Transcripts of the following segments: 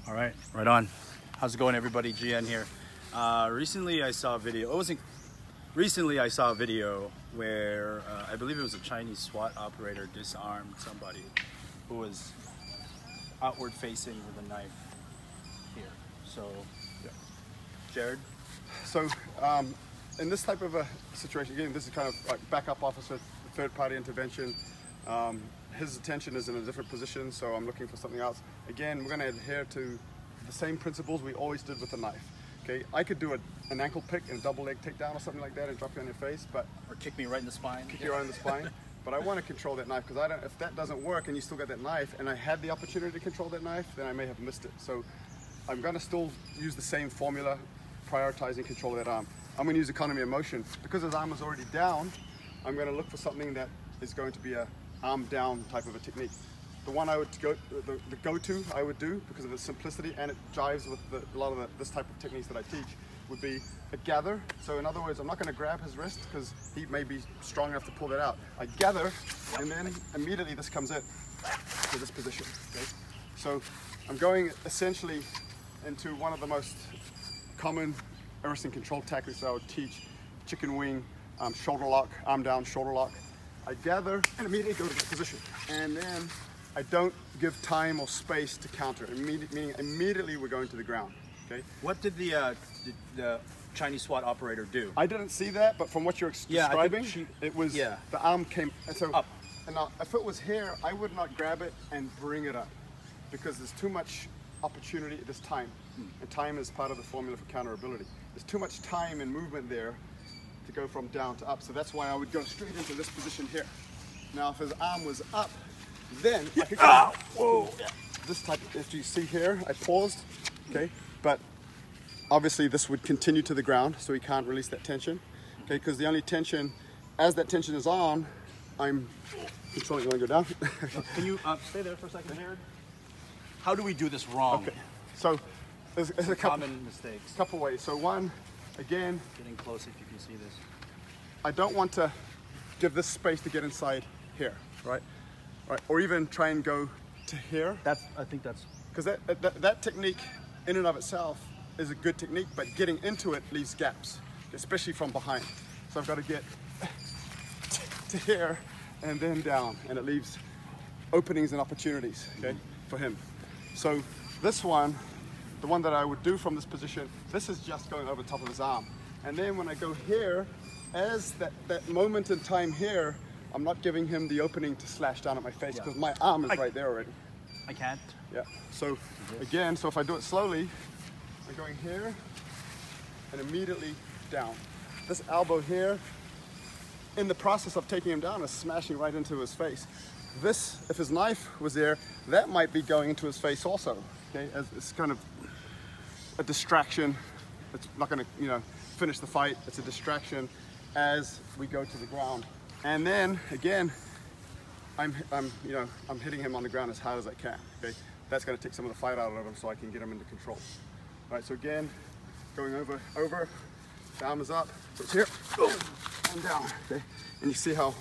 All right, right on. How's it going, everybody? GN here. Recently I saw a video. Recently I saw a video where I believe it was a Chinese SWAT operator disarmed somebody who was outward facing with a knife here. So, yeah. Jared? So, in this type of a situation, again, this is kind of like backup officer, third-party intervention. His attention is in a different position, so I'm looking for something else. Again, we're going to adhere to the same principles we always did with the knife. Okay, I could do an ankle pick and a double leg takedown or something like that and drop you on your face, but Or kick me right in the spine. Kick you right in the spine. But I want to control that knife because if that doesn't work and you still got that knife, and I had the opportunity to control that knife, then I may have missed it. So I'm going to still use the same formula, prioritizing control of that arm. I'm going to use economy of motion because his arm is already down. I'm going to look for something that is going to be a arm down type of a technique. The one I would the go-to I would do because of its simplicity and it jives with a lot of this type of techniques that I teach would be a gather. So in other words, I'm not going to grab his wrist because he may be strong enough to pull that out. I gather and then immediately this comes in to this position. Okay? So I'm going essentially into one of the most common wrestling control tactics that I would teach: chicken wing, shoulder lock, arm down, shoulder lock. I gather and immediately go to that position, and then I don't give time or space to counter. Meaning immediately we're going to the ground. Okay. What did the Chinese SWAT operator do? I didn't see that, but from what you're describing, it was the arm came so up. And now, if it was here, I would not grab it and bring it up because there's too much opportunity at this time, and time is part of the formula for counterability. There's too much time and movement there to go from down to up. So that's why I would go straight into this position here. Now, if his arm was up, then I could go this type. If you see here, I paused, okay, but obviously this would continue to the ground, so he can't release that tension, okay, because the only tension, as that tension is on, I'm controlling. You want to go down? Can you stay there for a second, Jared? How do we do this wrong? Okay, so there's a couple common mistakes. Couple ways. So one, again, Getting close if you can see this. I don't want to give this space to get inside here, right? Right, or even try and go to here. I think that's Because that technique in and of itself is a good technique, but getting into it leaves gaps, especially from behind. So I've got to get to here and then down, and it leaves openings and opportunities, okay, for him. So this one, the one that I would do from this position, this is just going over the top of his arm. And then when I go here, as that moment in time here, I'm not giving him the opening to slash down at my face because my arm is right there already. I can't. Yeah. So again, so if I do it slowly, I'm going here and immediately down. This elbow here, in the process of taking him down, is smashing right into his face. This, if his knife was there, that might be going into his face also. Okay, as it's kind of a distraction. It's not going to, finish the fight. It's a distraction as we go to the ground. And then again, I'm hitting him on the ground as hard as I can. Okay, that's going to take some of the fight out of him, so I can get him into control. All right, so again, going over, the arm is up, so it's here, and down. Okay, and you see how,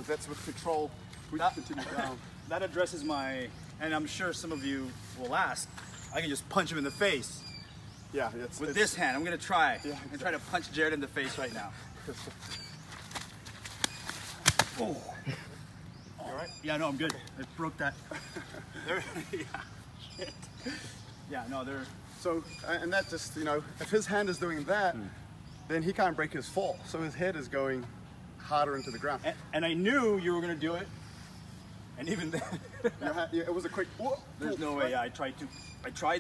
that's with control. We continue down. That addresses my, and I'm sure some of you will ask, I can just punch him in the face. Yeah, with this hand. I'm going to try. Yeah, I'm going to try to punch Jared in the face right now. Oh. All right? Yeah, no, I'm good. I broke that. Shit. Yeah, no, they're... So, and that just, if his hand is doing that, then he can't break his fall. So his head is going harder into the ground. And I knew you were going to do it. And even then... it was a quick... There's no way. Yeah, I tried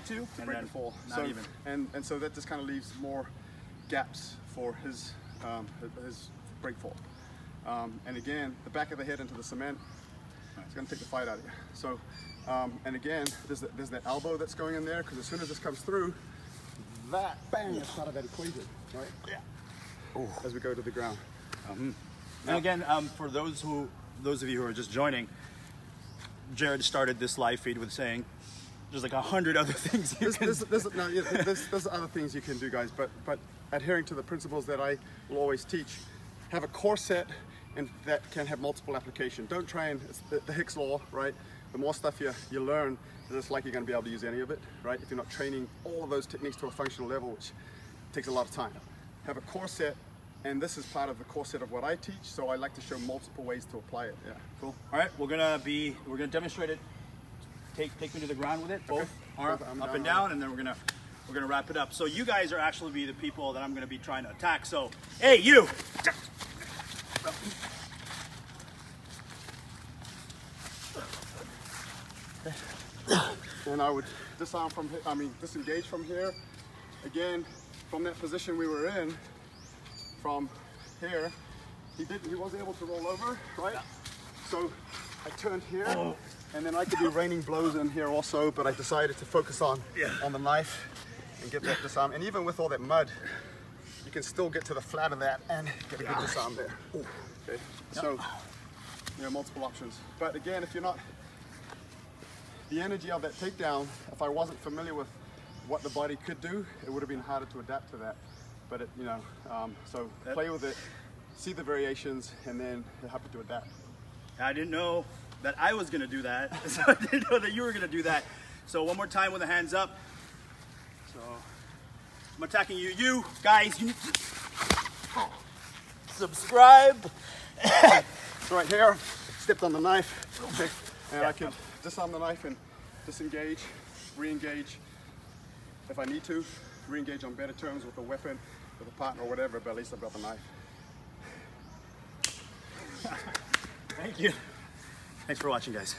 to, and then fall. Not even. And so that just kind of leaves more gaps for his break fall. And again, the back of the head into the cement, it's going to take the fight out of you. So, and again, there's that elbow that's going in there, because as soon as this comes through, that bang is part of that equation, right? Yeah. As we go to the ground. And again, for those of you who are just joining, Jared started this live feed with saying, there's like 100 other things you can do. There's other things you can do, guys, but adhering to the principles that I will always teach. Have a core set and that can have multiple application. Don't try and, it's the Hicks law, right? the more stuff you learn, the less likely you're going to be able to use any of it, right? If you're not training all of those techniques to a functional level, which takes a lot of time. Have a core set, and this is part of the core set of what I teach, so I like to show multiple ways to apply it. Yeah, cool. All right, we're gonna demonstrate it. Take me to the ground with it, both arms up and down, and then we're gonna wrap it up. So you guys are actually be the people that I'm gonna be trying to attack. So, hey, you! And I would disarm from here, disengage from here. Again, from that position we were in, from here, he was able to roll over, right? Yeah. So I turned here, and then I could do raining blows in here also, but I decided to focus on the knife and get that disarm. And even with all that mud, you can still get to the flat of that and get a good disarm there. Okay. So, multiple options. But again, if you're not, the energy of that takedown, if I wasn't familiar with what the body could do, it would have been harder to adapt to that. But it, so play with it, see the variations, and then you're happy to adapt. I didn't know that I was gonna do that, so I didn't know that you were gonna do that. So one more time with the hands up. So I'm attacking you. You guys, you need to subscribe. So right here, stepped on the knife, okay, and I can disarm the knife and disengage, re-engage if I need to, re-engage on better terms with a weapon, with a partner or whatever, but at least I've got the knife. Thank you. Thanks for watching, guys.